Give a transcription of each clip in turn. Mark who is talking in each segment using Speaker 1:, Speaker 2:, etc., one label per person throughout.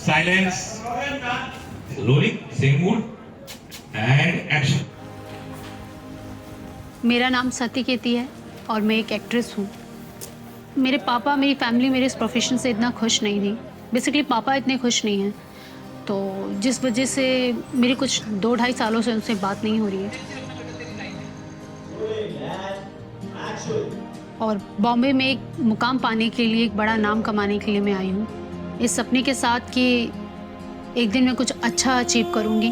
Speaker 1: Silence. Rolling. Same mood. And action.
Speaker 2: मेरा नाम सत्यकेती है और मैं एक एक्ट्रेस हूँ। मेरे पापा, मेरी फैमिली मेरे इस प्रोफेशन से इतना खुश नहीं थी। बेसिकली पापा इतने खुश नहीं हैं, तो जिस वजह से मेरी कुछ 2-2.5 सालों से उनसे बात नहीं हो रही है। और बॉम्बे में एक मुकाम पाने के लिए, एक बड़ा नाम कमाने के लिए मैं आई हूँ, इस सपने के साथ कि एक दिन मैं कुछ अच्छा अचीव करूँगी।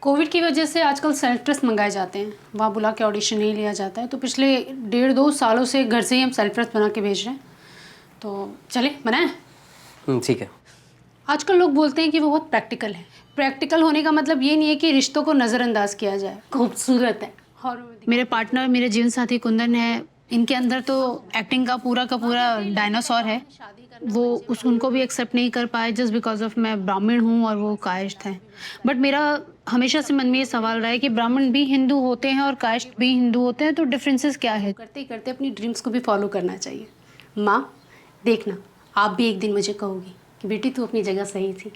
Speaker 2: कोविड की वजह से आजकल सेल्फ टेस्ट मंगाए जाते हैं, वहाँ बुला के ऑडिशन नहीं लिया जाता है, तो पिछले 1.5-2 सालों से घर से ही हम सेल्फ टेस्ट बना के भेज रहे हैं। तो चले बनाएं?
Speaker 3: ठीक है।
Speaker 2: आजकल लोग बोलते हैं कि वो बहुत प्रैक्टिकल है। प्रैक्टिकल होने का मतलब ये नहीं है कि रिश्तों को नज़रअंदाज किया जाए। खूबसूरत है। मेरे पार्टनर, मेरे जीवन साथी कुंदन है, इनके अंदर तो एक्टिंग का पूरा डायनासोर है। वो उनको भी एक्सेप्ट नहीं कर पाए जस्ट बिकॉज ऑफ मैं ब्राह्मण हूँ और वो कायस्थ हैं। बट मेरा हमेशा से मन में ये सवाल रहा है कि ब्राह्मण भी हिंदू होते हैं और कायस्थ भी हिंदू होते हैं, तो डिफरेंसेस क्या है? करते ही करते अपनी ड्रीम्स को भी फॉलो करना चाहिए। माँ देखना, आप भी एक दिन मुझे कहोगी कि बेटी तू अपनी जगह सही थी।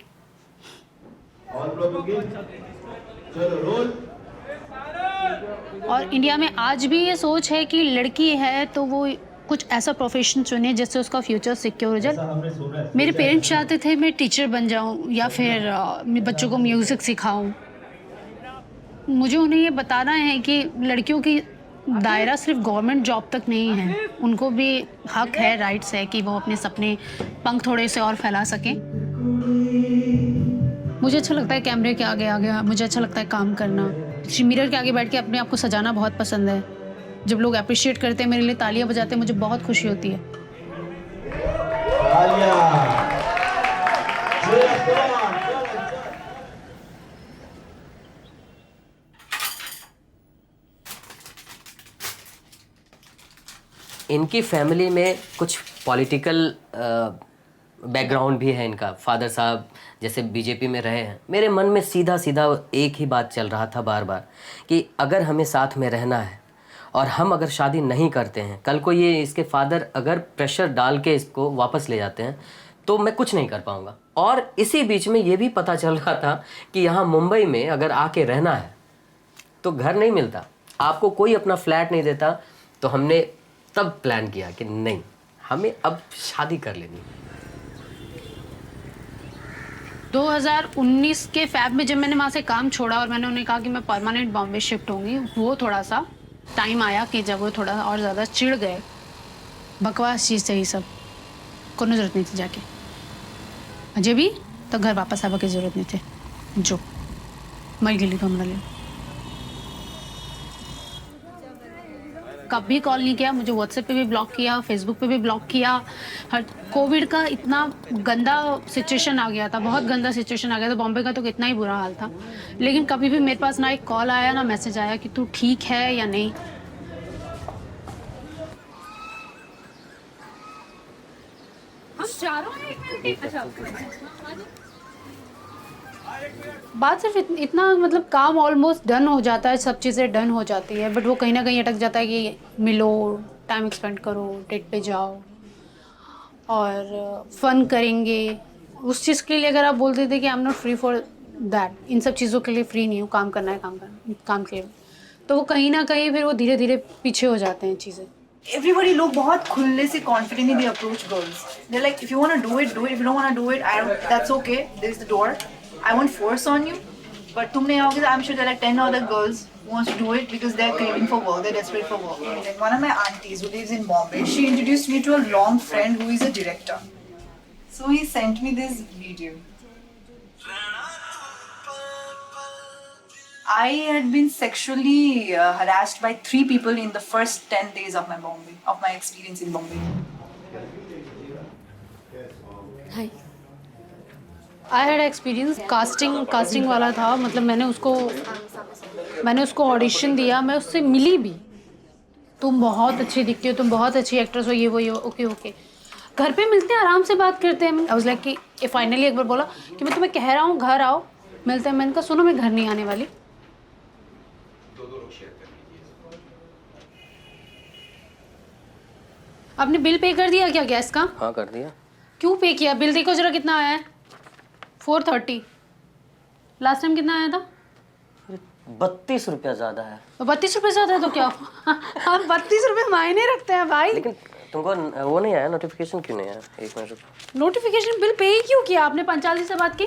Speaker 2: और इंडिया में आज भी ये सोच है कि लड़की है तो वो कुछ ऐसा प्रोफेशन चुने जिससे उसका फ्यूचर सिक्योर हो जाए। मेरे पेरेंट्स चाहते थे मैं टीचर बन जाऊं या फिर बच्चों को म्यूज़िक सिखाऊं। मुझे उन्हें ये बताना है कि लड़कियों की दायरा सिर्फ गवर्नमेंट जॉब तक नहीं है, उनको भी हक है, राइट्स है कि वो अपने सपने पंख थोड़े से और फैला सकें। मुझे अच्छा लगता है कैमरे के आगे आगे, मुझे अच्छा लगता है काम करना। मिरर के आगे बैठ के अपने आप को सजाना बहुत पसंद है। जब लोग अप्रिशिएट करते हैं, मेरे लिए तालियां बजाते हैं, मुझे बहुत खुशी होती है।
Speaker 3: इनकी फैमिली में कुछ पॉलिटिकल बैकग्राउंड भी है इनका। फादर साहब जैसे बीजेपी में रहे हैं। मेरे मन में सीधा सीधा एक ही बात चल रहा था बार बार कि अगर हमें साथ में रहना है और हम अगर शादी नहीं करते हैं, कल को ये इसके फादर अगर प्रेशर डाल के इसको वापस ले जाते हैं तो मैं कुछ नहीं कर पाऊँगा। और इसी बीच में ये भी पता चल रहा था कि यहाँ मुंबई में अगर आके रहना है तो घर नहीं मिलता, आपको कोई अपना फ्लैट नहीं देता। तो हमने तब प्लान किया कि नहीं, हमें अब शादी कर लेनी है।
Speaker 2: 2019 के फैब में जब मैंने वहाँ से काम छोड़ा और मैंने उन्हें कहा कि मैं परमानेंट बॉम्बे शिफ्ट होंगी, वो थोड़ा सा टाइम आया कि जब वो थोड़ा और ज़्यादा चिढ़ गए। बकवास चीज़ से ही सब, कोनो ज़रूरत नहीं थी जाके। अजय भी तो घर वापस आवा की ज़रूरत नहीं थी, जो मर गई तो हमरा ले। कभी कॉल नहीं किया, मुझे व्हाट्सएप पे भी ब्लॉक किया, फेसबुक पे भी ब्लॉक किया। हर कोविड का इतना गंदा सिचुएशन आ गया था, बहुत गंदा सिचुएशन आ गया था। बॉम्बे का तो कितना ही बुरा हाल था, लेकिन कभी भी मेरे पास ना एक कॉल आया ना मैसेज आया कि तू ठीक है या नहीं। बात सिर्फ इतना, मतलब काम ऑलमोस्ट डन हो जाता है, सब चीज़ें डन हो जाती है, बट वो कहीं ना कहीं अटक जाता है कि मिलो, टाइम स्पेंड करो, डेट पे जाओ और फन करेंगे। उस चीज़ के लिए अगर आप बोल देते कि I am not free for that, इन सब चीज़ों के लिए फ्री नहीं हूँ, काम करना है काम के लिए, तो वो कहीं ना कहीं फिर वो धीरे धीरे पीछे हो जाते हैं चीज़ें।
Speaker 4: Everybody लोग बहुत खुले से confidently they approach girls. They're like, if you want to do it, do it. If you don't want to do it, that's okay. There's the door. I won't force on you. But तुमने आओगे, I'm sure there are like 10 other girls who wants to do it because they're craving for work, they're desperate for work. Like one of my aunties who lives in Bombay, she introduced me to a long friend who is a director. So he sent me this video. I had been sexually harassed by 3 people in the first 10 days of my experience in Bombay.
Speaker 2: Hi, I had experience. Casting वाला था, मतलब मैंने उसको audition दिया, मैं उससे मिली भी। तुम बहुत अच्छी दिखती हो, तुम बहुत अच्छी एक्ट्रेस हो, ये वो ओके। घर पे मिलते हैं, आराम से बात करते हैं। आई वाज लाइक कि फाइनली एक बार बोला कि मैं तुम्हें कह रहा हूँ घर आओ, मिलते हैं। मैंने कहा सुनो मैं घर नहीं आने वाली,
Speaker 5: लोग शेयर कर लीजिए।
Speaker 2: आपने बिल पे कर दिया क्या गैस का?
Speaker 3: हाँ कर दिया।
Speaker 2: क्यों पे किया? बिल देखो जरा कितना आया है। 430। लास्ट टाइम कितना आया था?
Speaker 3: 32 रुपया ज़्यादा है।
Speaker 2: तो 32 रुपये ज़्यादा है तो क्या? हम 32 रुपये मायने रखते हैं भाई।
Speaker 3: लेकिन तुमको वो नहीं आया, नोटिफिकेशन क्यों नहीं आया? एक मिनट रुको।
Speaker 2: नोटिफिकेशन बिल पे ही क्यों किया आपने? पंचाल जी से बात की?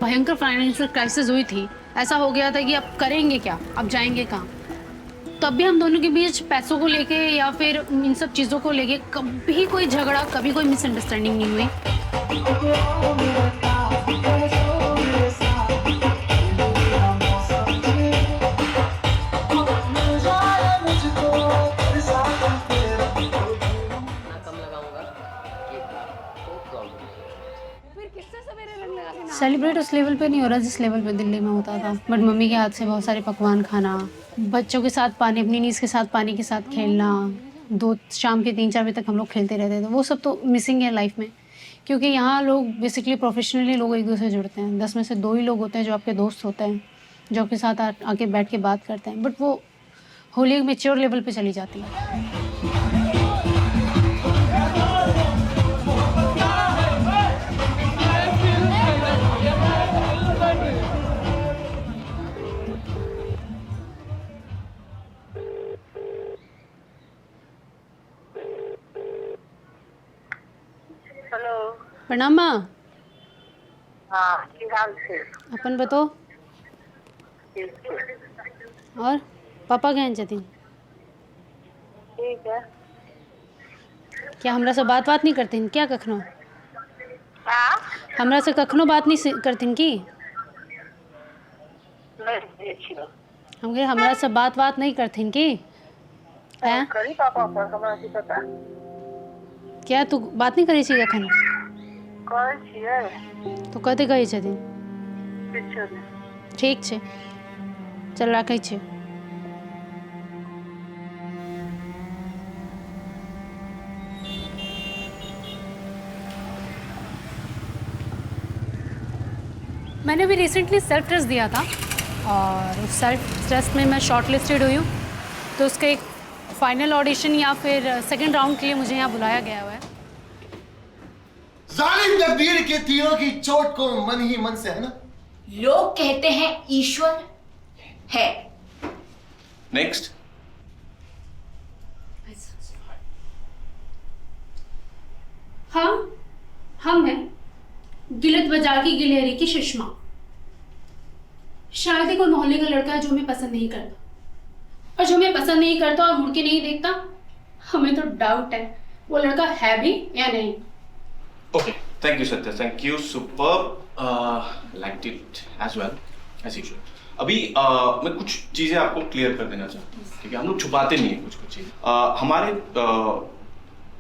Speaker 2: भयंकर फाइनेंशियल क्राइसिस हुई थी, ऐसा हो गया था कि अब करेंगे क्या, अब जाएंगे कहाँ। तब भी हम दोनों के बीच पैसों को लेके या फिर इन सब चीज़ों को लेके कभी कोई झगड़ा, कभी कोई मिसअंडरस्टैंडिंग नहीं हुई। सेलिब्रेट उस लेवल पे नहीं हो रहा जिस लेवल पे दिल्ली में होता था, बट मम्मी के हाथ से बहुत सारे पकवान खाना, बच्चों के साथ पानी, अपनी नीस के साथ पानी के साथ खेलना, शाम के 3-4 बजे तक हम लोग खेलते रहते थे, वो सब तो मिसिंग है लाइफ में। क्योंकि यहाँ लोग बेसिकली प्रोफेशनली लोग एक दूसरे से जुड़ते हैं, 10 में से 2 ही लोग होते हैं जो आपके दोस्त होते हैं, जो आपके साथ आके बैठ के बात करते हैं, बट वो होली एक मेच्योर लेवल पे चली जाती है।
Speaker 6: हेलो।
Speaker 2: प्रणाम माँ।
Speaker 6: हाँ की हाल से?
Speaker 2: अपन बताओ।
Speaker 6: ठीक है।
Speaker 2: और पापा केहन छथिन?
Speaker 6: ठीक है।
Speaker 2: क्या हमरा से बात नहीं करथिन क्या कखनो?
Speaker 6: हाँ?
Speaker 2: हमरा से कखनो बात नहीं करथिन की?
Speaker 6: नहीं देखियो।
Speaker 2: हम कहे हमरा से बात नहीं करथिन की? हैं?
Speaker 6: करी पापा पर हमरा की पता।
Speaker 2: क्या तू बात नहीं करी छी कखन?
Speaker 6: करै छियै
Speaker 2: तो कथी कहै छथिन?
Speaker 6: किछो नहीं।
Speaker 2: ठीक छै, चल राखै छी। मैंने भी रिसेंटली सेल्फ टेस्ट दिया था और उस सेल्फ टेस्ट में मैं शॉर्ट लिस्टेड हुई हूँ, तो उसका एक फाइनल ऑडिशन या फिर सेकंड राउंड के लिए मुझे यहाँ बुलाया गया हुआ है।
Speaker 7: जालिम तकदीर के तीरों की चोट को मन ही मन से, है ना?
Speaker 8: लोग कहते हैं ईश्वर है।
Speaker 5: नेक्स्ट।
Speaker 2: हम हैं गिलत बाजार की गिलहरी की सुषमा। शायद ही कोई मोहल्ले का लड़का है जो हमें पसंद नहीं करता, और जो हमें पसंद नहीं करता और मुड़ के नहीं देखता, हमें तो डाउट है वो लड़का है भी या नहीं।
Speaker 5: Okay, thank you Satya, thank you, superb, liked it as well as usual. अभी मैं कुछ चीजें आपको क्लियर कर देना चाहता हूँ, ठीक है? हम लोग छुपाते नहीं है कुछ चीजें। हमारे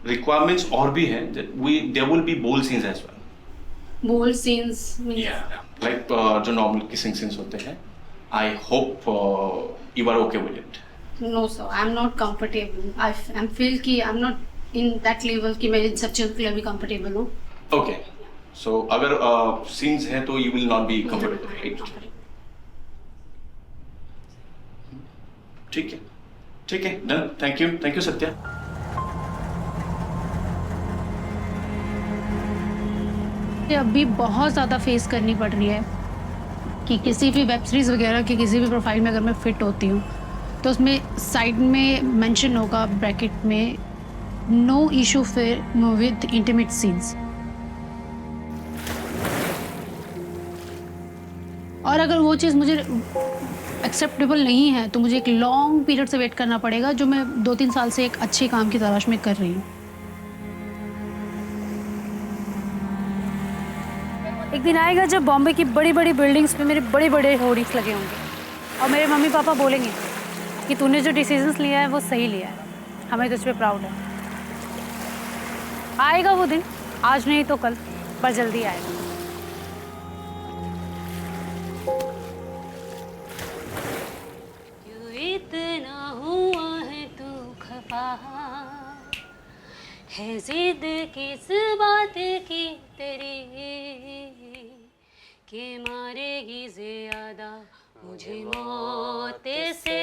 Speaker 5: रिक्वायरमेंट्स और भी हैं। There will be bold scenes as well.
Speaker 2: Bold scenes
Speaker 5: like जो नॉर्मल किसिंग सीन्स होते हैं। I hope you are okay with it.
Speaker 2: No sir, I am not comfortable. I am feel कि I am not in that level कि मैं इन सब चीज़ों के लिए भी कंफर्टेबल हूँ।
Speaker 5: ओके, सो अगर सीन्स हैं तो you will not be comfortable, right? ठीक है, ठीक है, डन। Thank you Satya.
Speaker 2: अभी बहुत ज़्यादा फेस करनी पड़ रही है कि किसी भी वेब सीरीज़ वगैरह की किसी भी प्रोफाइल में अगर मैं फिट होती हूँ तो उसमें साइड में मेंशन होगा ब्रैकेट में no issue film with intimate scenes. और अगर वो चीज़ मुझे एक्सेप्टेबल नहीं है तो मुझे एक लॉन्ग पीरियड से वेट करना पड़ेगा, जो मैं 2-3 साल से एक अच्छे काम की तलाश में कर रही हूँ। एक दिन आएगा जब बॉम्बे की बड़ी बड़ी बिल्डिंग्स पे मेरे बड़े बड़े होर्डिंग्स लगे होंगे और मेरे मम्मी पापा बोलेंगे कि तूने जो डिसीजंस लिया है वो सही लिया है, हमें तुझ पे प्राउड है। आएगा वो दिन, आज नहीं तो कल, पर जल्दी आएगा। क्यों इतना हुआ है तू खफा, है जिद किस बात की तेरी, के मारे ही ज्यादा मुझे मौत से